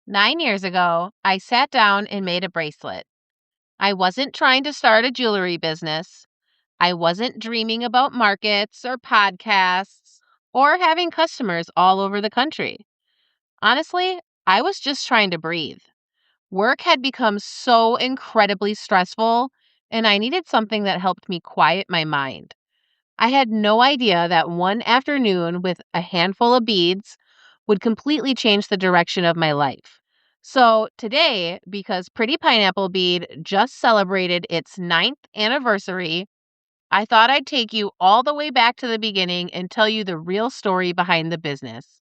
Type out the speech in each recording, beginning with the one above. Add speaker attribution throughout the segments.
Speaker 1: 9 years ago, I sat down and made a bracelet. I wasn't trying to start a jewelry business. I wasn't dreaming about markets or podcasts or having customers all over the country. Honestly, I was just trying to breathe. Work had become so incredibly stressful, and I needed something that helped me quiet my mind. I had no idea that one afternoon with a handful of beads would completely change the direction of my life. So today, because Pretty Pineapple Bead just celebrated its 9th anniversary, I thought I'd take you all the way back to the beginning and tell you the real story behind the business.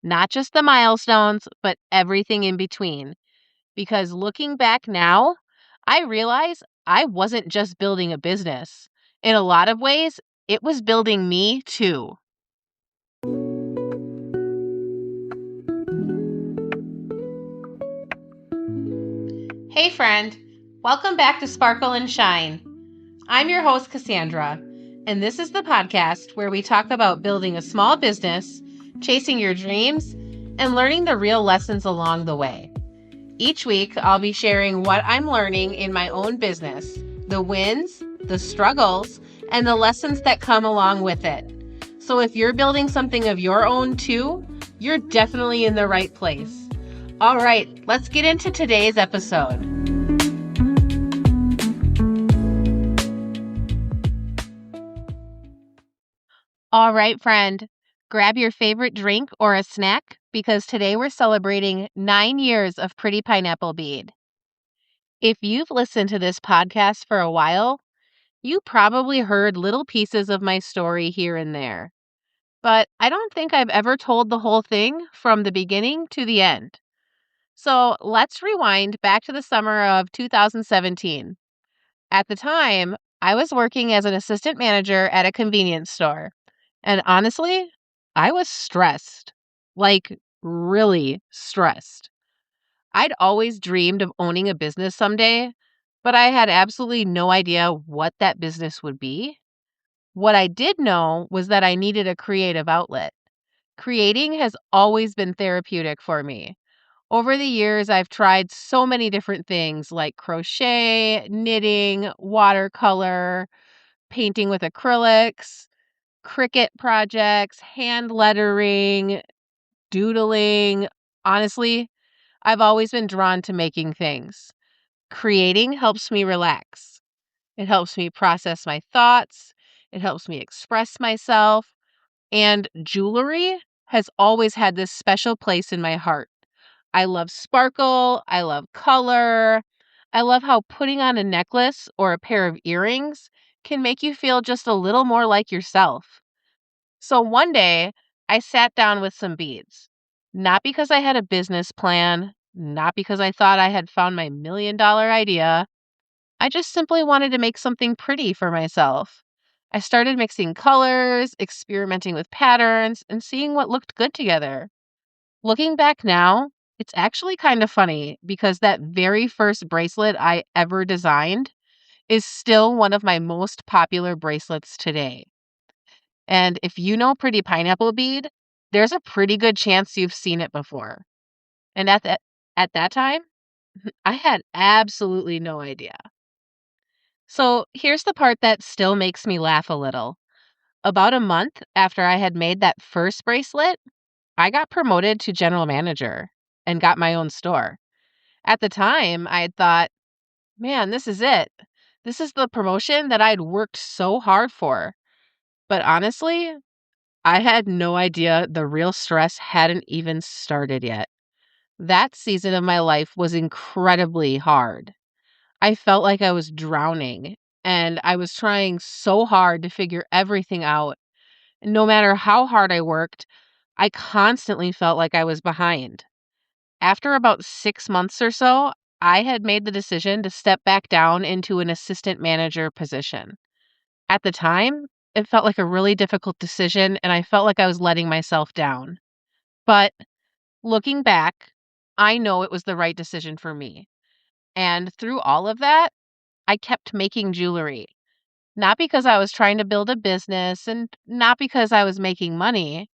Speaker 1: Not just the milestones, but everything in between. Because looking back now, I realize I wasn't just building a business. In a lot of ways, it was building me too. Hey, friend. Welcome back to Sparkle and Shine. I'm your host, Cassandra, and this is the podcast where we talk about building a small business, chasing your dreams, and learning the real lessons along the way. Each week, I'll be sharing what I'm learning in my own business, the wins, the struggles, and the lessons that come along with it. So if you're building something of your own too, you're definitely in the right place. All right, let's get into today's episode. All right, friend, grab your favorite drink or a snack because today we're celebrating 9 years of Pretty Pineapple Bead. If you've listened to this podcast for a while, you probably heard little pieces of my story here and there. But I don't think I've ever told the whole thing from the beginning to the end. So let's rewind back to the summer of 2017. At the time, I was working as an assistant manager at a convenience store. And honestly, I was stressed. Like, really stressed. I'd always dreamed of owning a business someday, but I had absolutely no idea what that business would be. What I did know was that I needed a creative outlet. Creating has always been therapeutic for me. Over the years, I've tried so many different things like crochet, knitting, watercolor, painting with acrylics, Cricut projects, hand lettering, doodling. Honestly, I've always been drawn to making things. Creating helps me relax. It helps me process my thoughts. It helps me express myself. And jewelry has always had this special place in my heart. I love sparkle. I love color. I love how putting on a necklace or a pair of earrings can make you feel just a little more like yourself. So one day, I sat down with some beads. Not because I had a business plan, not because I thought I had found my $1 million idea. I just simply wanted to make something pretty for myself. I started mixing colors, experimenting with patterns, and seeing what looked good together. Looking back now, it's actually kind of funny because that very first bracelet I ever designed is still one of my most popular bracelets today. And if you know Pretty Pineapple Bead, there's a pretty good chance you've seen it before. And at that time, I had absolutely no idea. So here's the part that still makes me laugh a little. About a month after I had made that first bracelet, I got promoted to general manager and got my own store. At the time, I had thought, man, this is it. This is the promotion that I'd worked so hard for. But honestly, I had no idea the real stress hadn't even started yet. That season of my life was incredibly hard. I felt like I was drowning, and I was trying so hard to figure everything out. No matter how hard I worked, I constantly felt like I was behind. After about 6 months or so, I had made the decision to step back down into an assistant manager position. At the time, it felt like a really difficult decision, and I felt like I was letting myself down. But looking back, I know it was the right decision for me. And through all of that, I kept making jewelry. Not because I was trying to build a business and not because I was making money,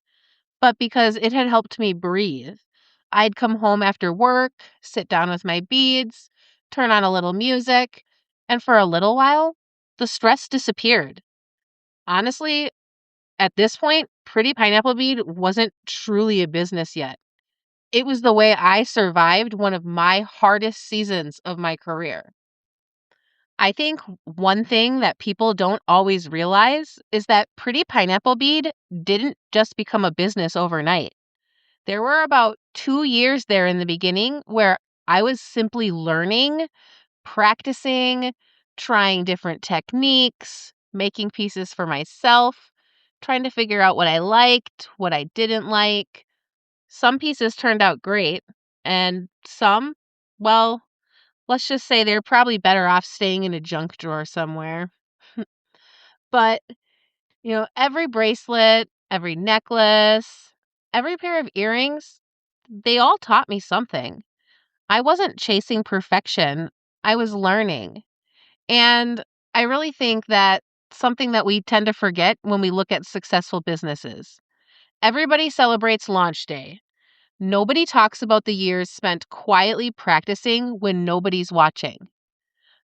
Speaker 1: but because it had helped me breathe. I'd come home after work, sit down with my beads, turn on a little music, and for a little while, the stress disappeared. Honestly, at this point, Pretty Pineapple Bead wasn't truly a business yet. It was the way I survived one of my hardest seasons of my career. I think one thing that people don't always realize is that Pretty Pineapple Bead didn't just become a business overnight. There were about 2 years there in the beginning where I was simply learning, practicing, trying different techniques, making pieces for myself, trying to figure out what I liked, what I didn't like. Some pieces turned out great, and some, well, let's just say they're probably better off staying in a junk drawer somewhere. But, every bracelet, every necklace, every pair of earrings, they all taught me something. I wasn't chasing perfection, I was learning. And I really think that something that we tend to forget when we look at successful businesses. Everybody celebrates launch day. Nobody talks about the years spent quietly practicing when nobody's watching.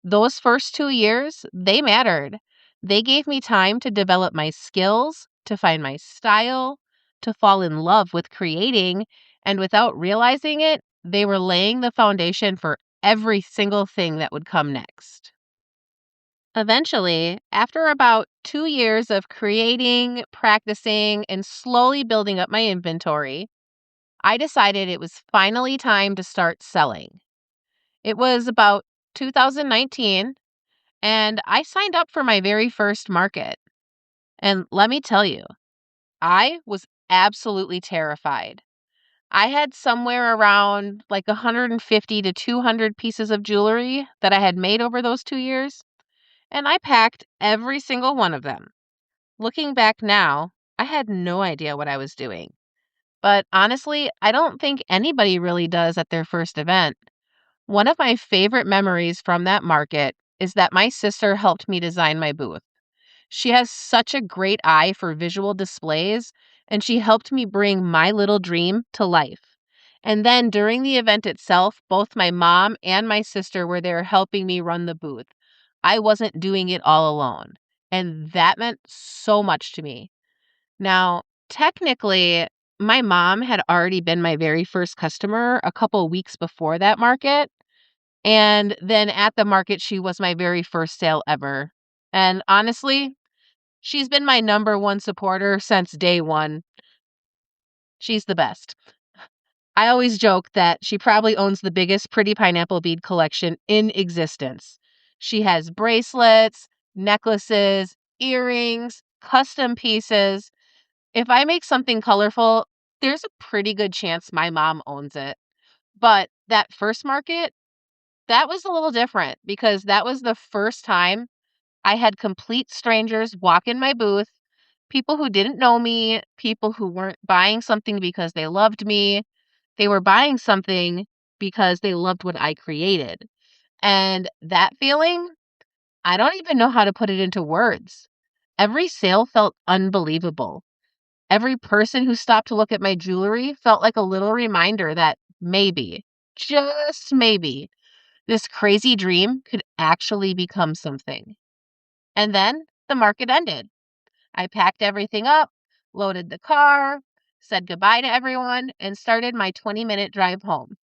Speaker 1: Those first 2 years, they mattered. They gave me time to develop my skills, to find my style, to fall in love with creating, and without realizing it, they were laying the foundation for every single thing that would come next. Eventually, after about 2 years of creating, practicing, and slowly building up my inventory, I decided it was finally time to start selling. It was about 2019, and I signed up for my very first market. And let me tell you, I was absolutely terrified. I had somewhere around like 150 to 200 pieces of jewelry that I had made over those 2 years, and I packed every single one of them. Looking back now, I had no idea what I was doing. But honestly, I don't think anybody really does at their first event. One of my favorite memories from that market is that my sister helped me design my booth. She has such a great eye for visual displays, and she helped me bring my little dream to life. And then during the event itself, both my mom and my sister were there helping me run the booth. I wasn't doing it all alone, and that meant so much to me. Now, technically, my mom had already been my very first customer a couple weeks before that market. And then at the market, she was my very first sale ever. And honestly, she's been my number one supporter since day one. She's the best. I always joke that she probably owns the biggest Pretty Pineapple Bead collection in existence. She has bracelets, necklaces, earrings, custom pieces. If I make something colorful, there's a pretty good chance my mom owns it. But that first market, that was a little different because that was the first time I had complete strangers walk in my booth, people who didn't know me, people who weren't buying something because they loved me. They were buying something because they loved what I created. And that feeling, I don't even know how to put it into words. Every sale felt unbelievable. Every person who stopped to look at my jewelry felt like a little reminder that maybe, just maybe, this crazy dream could actually become something. And then the market ended. I packed everything up, loaded the car, said goodbye to everyone, and started my 20-minute drive home.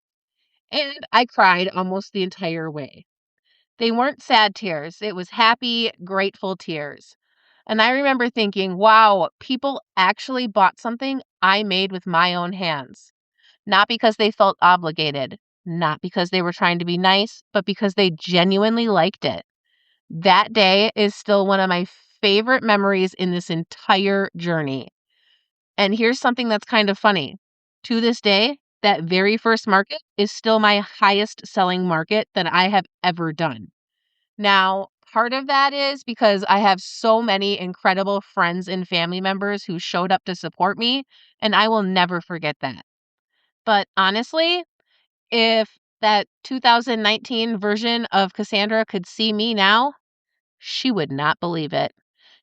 Speaker 1: And I cried almost the entire way. They weren't sad tears, it was happy, grateful tears. And I remember thinking, wow, people actually bought something I made with my own hands. Not because they felt obligated, not because they were trying to be nice, but because they genuinely liked it. That day is still one of my favorite memories in this entire journey. And here's something that's kind of funny. To this day, that very first market is still my highest selling market that I have ever done. Now, part of that is because I have so many incredible friends and family members who showed up to support me, and I will never forget that. But honestly, if that 2019 version of Cassandra could see me now, she would not believe it.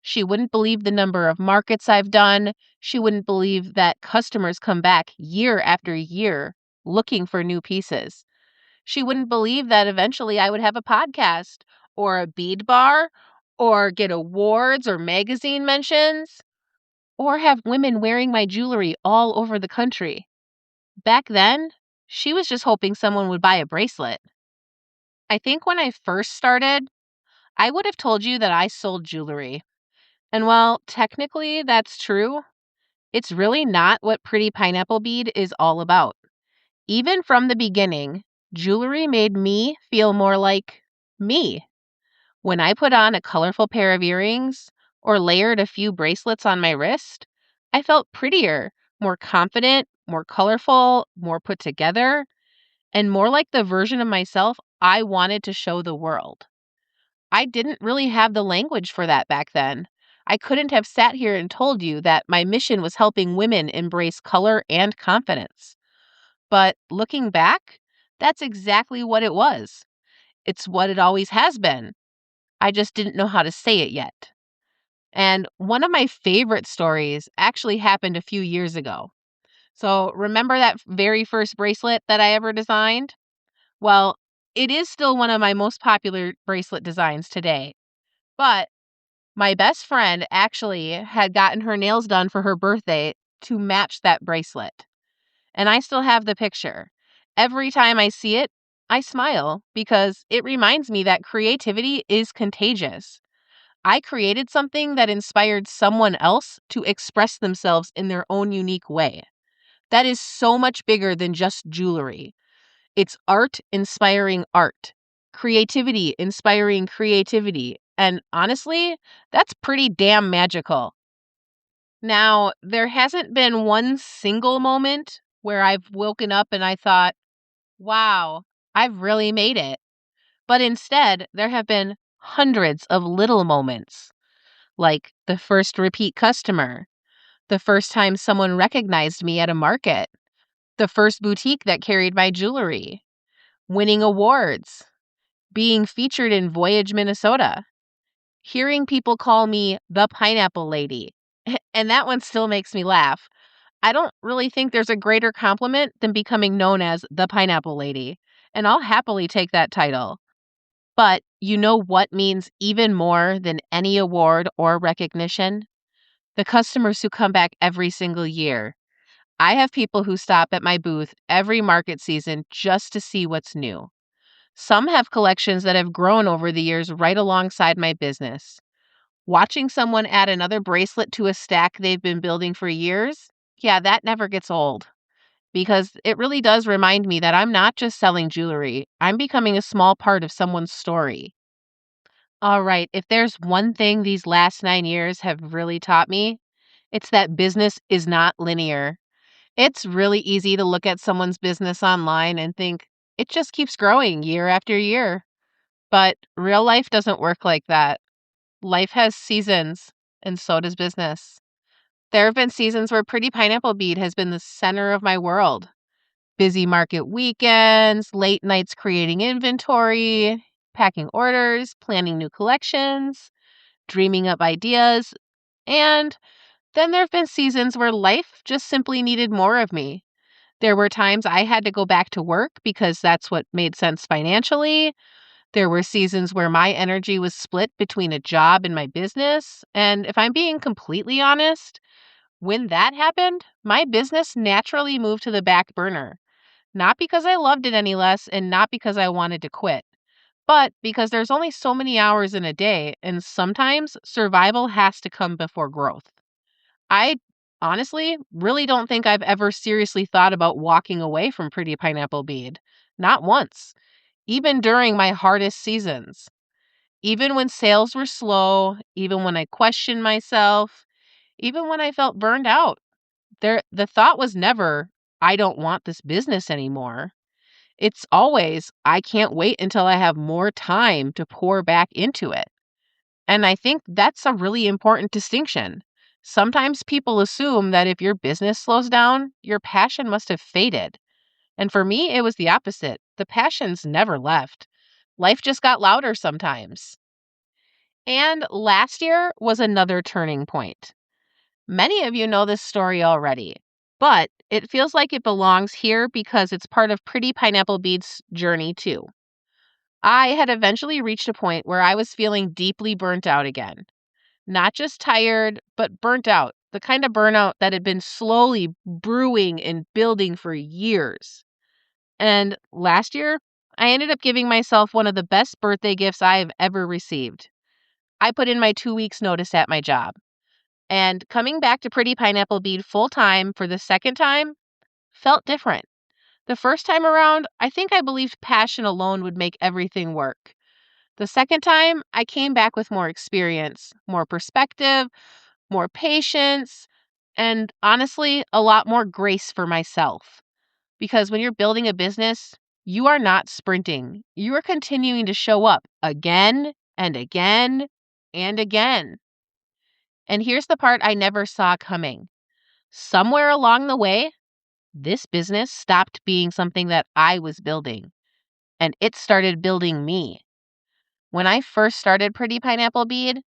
Speaker 1: She wouldn't believe the number of markets I've done. She wouldn't believe that customers come back year after year looking for new pieces. She wouldn't believe that eventually I would have a podcast or a bead bar or get awards or magazine mentions or have women wearing my jewelry all over the country. Back then, she was just hoping someone would buy a bracelet. I think when I first started, I would have told you that I sold jewelry. And while technically that's true, it's really not what Pretty Pineapple Bead is all about. Even from the beginning, jewelry made me feel more like me. When I put on a colorful pair of earrings or layered a few bracelets on my wrist, I felt prettier, more confident, more colorful, more put together, and more like the version of myself I wanted to show the world. I didn't really have the language for that back then. I couldn't have sat here and told you that my mission was helping women embrace color and confidence. But looking back, that's exactly what it was. It's what it always has been. I just didn't know how to say it yet. And one of my favorite stories actually happened a few years ago. So remember that very first bracelet that I ever designed? Well, it is still one of my most popular bracelet designs today. But my best friend actually had gotten her nails done for her birthday to match that bracelet. And I still have the picture. Every time I see it, I smile because it reminds me that creativity is contagious. I created something that inspired someone else to express themselves in their own unique way. That is so much bigger than just jewelry. It's art inspiring art, creativity inspiring creativity. And honestly, that's pretty damn magical. Now, there hasn't been one single moment where I've woken up and I thought, wow, I've really made it. But instead, there have been hundreds of little moments, like the first repeat customer, the first time someone recognized me at a market, the first boutique that carried my jewelry, winning awards, being featured in Voyage, Minnesota, hearing people call me the Pineapple Lady. And that one still makes me laugh. I don't really think there's a greater compliment than becoming known as the Pineapple Lady, and I'll happily take that title. But you know what means even more than any award or recognition? The customers who come back every single year. I have people who stop at my booth every market season just to see what's new. Some have collections that have grown over the years right alongside my business. Watching someone add another bracelet to a stack they've been building for years, yeah, that never gets old. Because it really does remind me that I'm not just selling jewelry, I'm becoming a small part of someone's story. All right, if there's one thing these last 9 years have really taught me, it's that business is not linear. It's really easy to look at someone's business online and think it just keeps growing year after year. But real life doesn't work like that. Life has seasons, and so does business. There have been seasons where Pretty Pineapple Bead has been the center of my world. Busy market weekends, late nights creating inventory, packing orders, planning new collections, dreaming up ideas. And then there have been seasons where life just simply needed more of me. There were times I had to go back to work because that's what made sense financially. There were seasons where my energy was split between a job and my business. And if I'm being completely honest, when that happened, my business naturally moved to the back burner. Not because I loved it any less and not because I wanted to quit, but because there's only so many hours in a day, and sometimes survival has to come before growth. I honestly really don't think I've ever seriously thought about walking away from Pretty Pineapple Bead. Not once. Even during my hardest seasons. Even when sales were slow, even when I questioned myself, even when I felt burned out. The thought was never, I don't want this business anymore. It's always, I can't wait until I have more time to pour back into it. And I think that's a really important distinction. Sometimes people assume that if your business slows down, your passion must have faded. And for me, it was the opposite. The passions never left. Life just got louder sometimes. And last year was another turning point. Many of you know this story already, but It feels like it belongs here because it's part of Pretty Pineapple Bead's journey, too. I had eventually reached a point where I was feeling deeply burnt out again. Not just tired, but burnt out. The kind of burnout that had been slowly brewing and building for years. And last year, I ended up giving myself one of the best birthday gifts I have ever received. I put in my 2 weeks notice at my job. And coming back to Pretty Pineapple Bead full time for the second time felt different. The first time around, I think I believed passion alone would make everything work. The second time, I came back with more experience, more perspective, more patience, and honestly, a lot more grace for myself. Because when you're building a business, you are not sprinting. You are continuing to show up again and again and again. And here's the part I never saw coming. Somewhere along the way, this business stopped being something that I was building, and it started building me. When I first started Pretty Pineapple Bead,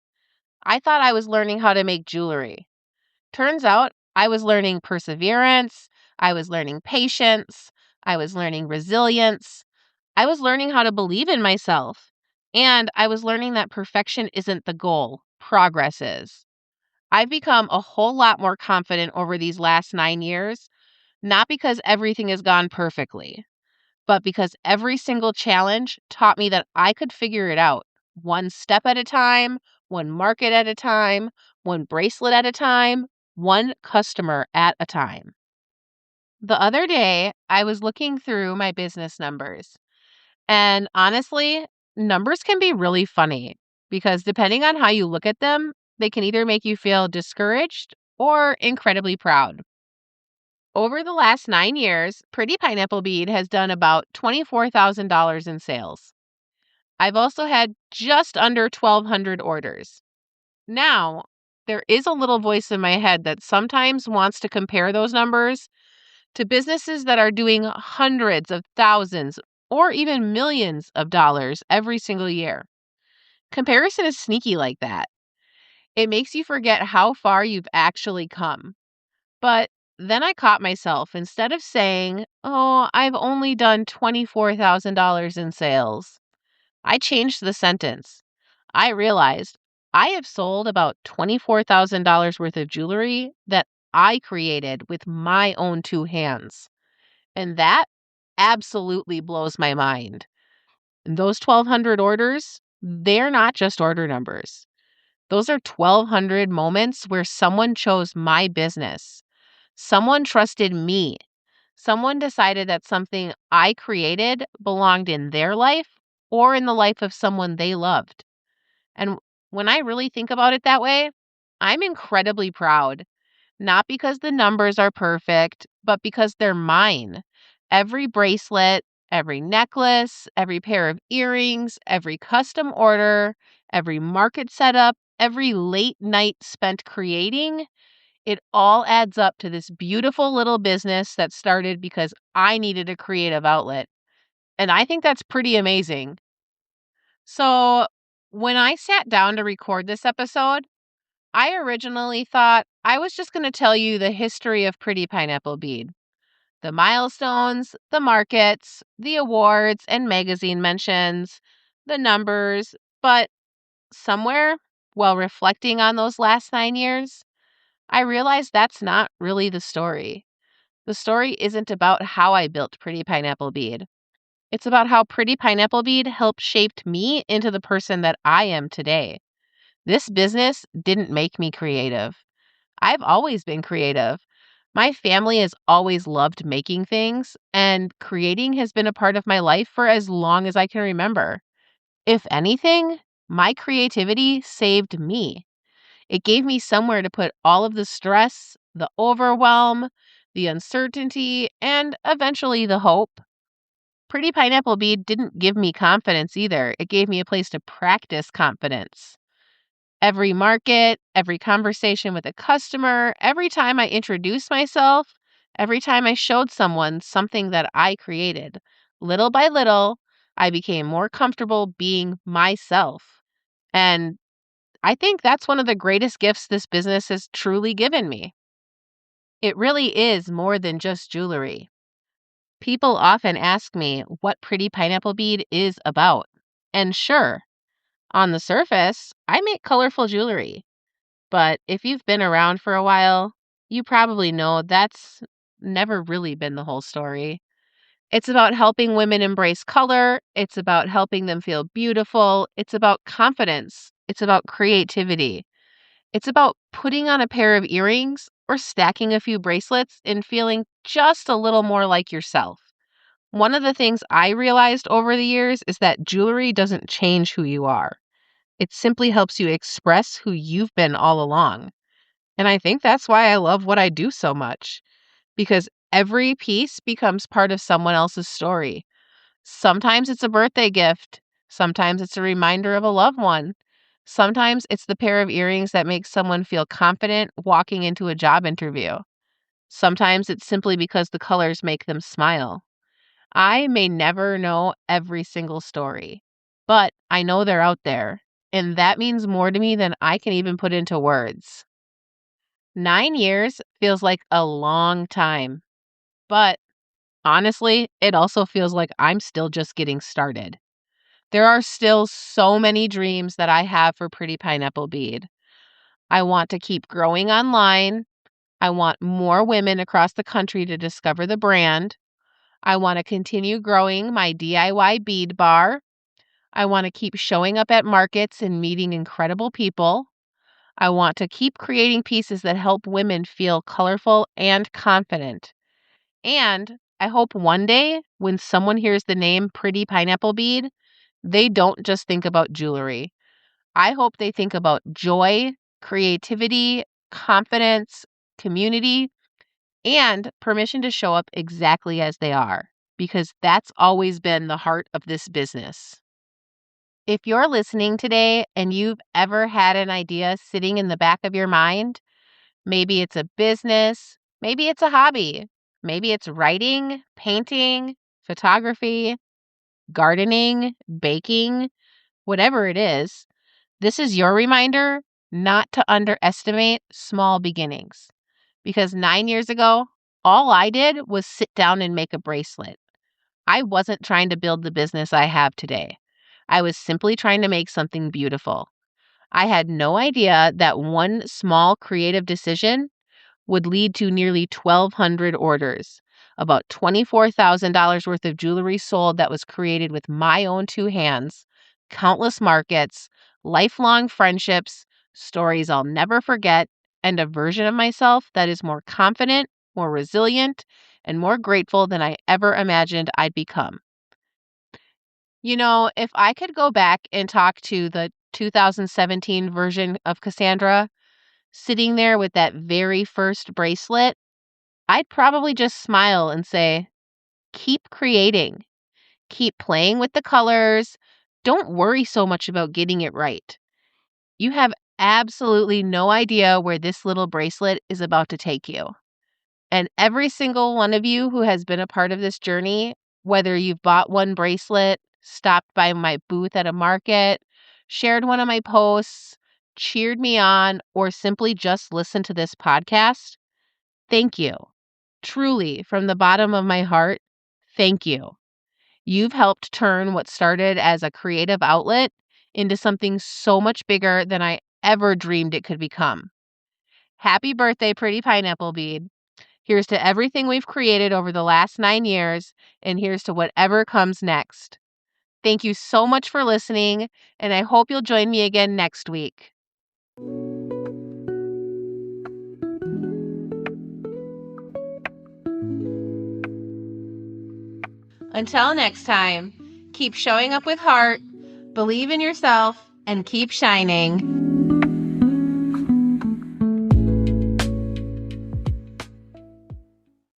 Speaker 1: I thought I was learning how to make jewelry. Turns out I was learning perseverance, I was learning patience, I was learning resilience, I was learning how to believe in myself, and I was learning that perfection isn't the goal, progress is. I've become a whole lot more confident over these last 9 years, not because everything has gone perfectly, but because every single challenge taught me that I could figure it out one step at a time, one market at a time, one bracelet at a time, one customer at a time. The other day, I was looking through my business numbers, and honestly, numbers can be really funny because depending on how you look at them, they can either make you feel discouraged or incredibly proud. Over the last 9 years, Pretty Pineapple Bead has done about $24,000 in sales. I've also had just under 1,200 orders. Now, there is a little voice in my head that sometimes wants to compare those numbers to businesses that are doing hundreds of thousands or even millions of dollars every single year. Comparison is sneaky like that. It makes you forget how far you've actually come. But then I caught myself. Instead of saying, "Oh, I've only done $24,000 in sales," I changed the sentence. I realized I have sold about $24,000 worth of jewelry that I created with my own two hands. And that absolutely blows my mind. Those 1,200 orders, they're not just order numbers. Those are 1,200 moments where someone chose my business. Someone trusted me. Someone decided that something I created belonged in their life or in the life of someone they loved. And when I really think about it that way, I'm incredibly proud. Not because the numbers are perfect, but because they're mine. Every bracelet, every necklace, every pair of earrings, every custom order, every market setup, every late night spent creating, it all adds up to this beautiful little business that started because I needed a creative outlet. And I think that's pretty amazing. So, when I sat down to record this episode, I originally thought I was just going to tell you the history of Pretty Pineapple Bead, the milestones, the markets, the awards and magazine mentions, the numbers, but somewhere, while reflecting on those last 9 years, I realized that's not really the story. The story isn't about how I built Pretty Pineapple Bead. It's about how Pretty Pineapple Bead helped shape me into the person that I am today. This business didn't make me creative. I've always been creative. My family has always loved making things, and creating has been a part of my life for as long as I can remember. If anything, my creativity saved me. It gave me somewhere to put all of the stress, the overwhelm, the uncertainty, and eventually the hope. Pretty Pineapple Bead didn't give me confidence either. It gave me a place to practice confidence. Every market, every conversation with a customer, every time I introduced myself, every time I showed someone something that I created, little by little, I became more comfortable being myself. And I think that's one of the greatest gifts this business has truly given me. It really is more than just jewelry. People often ask me what Pretty Pineapple Bead is about. And sure, on the surface, I make colorful jewelry. But if you've been around for a while, you probably know that's never really been the whole story. It's about helping women embrace color. It's about helping them feel beautiful. It's about confidence. It's about creativity. It's about putting on a pair of earrings or stacking a few bracelets and feeling just a little more like yourself. One of the things I realized over the years is that jewelry doesn't change who you are. It simply helps you express who you've been all along. And I think that's why I love what I do so much, because every piece becomes part of someone else's story. Sometimes it's a birthday gift. Sometimes it's a reminder of a loved one. Sometimes it's the pair of earrings that makes someone feel confident walking into a job interview. Sometimes it's simply because the colors make them smile. I may never know every single story, but I know they're out there, and that means more to me than I can even put into words. 9 years feels like a long time, but honestly, it also feels like I'm still just getting started. There are still so many dreams that I have for Pretty Pineapple Bead. I want to keep growing online. I want more women across the country to discover the brand. I want to continue growing my DIY bead bar. I want to keep showing up at markets and meeting incredible people. I want to keep creating pieces that help women feel colorful and confident. And I hope one day when someone hears the name Pretty Pineapple Bead, they don't just think about jewelry. I hope they think about joy, creativity, confidence, community, and permission to show up exactly as they are, because that's always been the heart of this business. If you're listening today and you've ever had an idea sitting in the back of your mind, maybe it's a business, maybe it's a hobby, maybe it's writing, painting, photography, gardening, baking, whatever it is, this is your reminder not to underestimate small beginnings. Because 9 years ago, all I did was sit down and make a bracelet. I wasn't trying to build the business I have today. I was simply trying to make something beautiful. I had no idea that one small creative decision would lead to nearly 1,200 orders, about $24,000 worth of jewelry sold that was created with my own two hands, countless markets, lifelong friendships, stories I'll never forget, and a version of myself that is more confident, more resilient, and more grateful than I ever imagined I'd become. You know, if I could go back and talk to the 2017 version of Cassandra, sitting there with that very first bracelet, I'd probably just smile and say, keep creating, keep playing with the colors. Don't worry so much about getting it right. You have absolutely no idea where this little bracelet is about to take you. And every single one of you who has been a part of this journey, whether you've bought one bracelet, stopped by my booth at a market, shared one of my posts, cheered me on, or simply just listened to this podcast, thank you. Truly, from the bottom of my heart, thank you. You've helped turn what started as a creative outlet into something so much bigger than I ever dreamed it could become. Happy birthday, Pretty Pineapple Bead. Here's to everything we've created over the last 9 years, and here's to whatever comes next. Thank you so much for listening, and I hope you'll join me again next week. Until next time, keep showing up with heart, believe in yourself, and keep shining.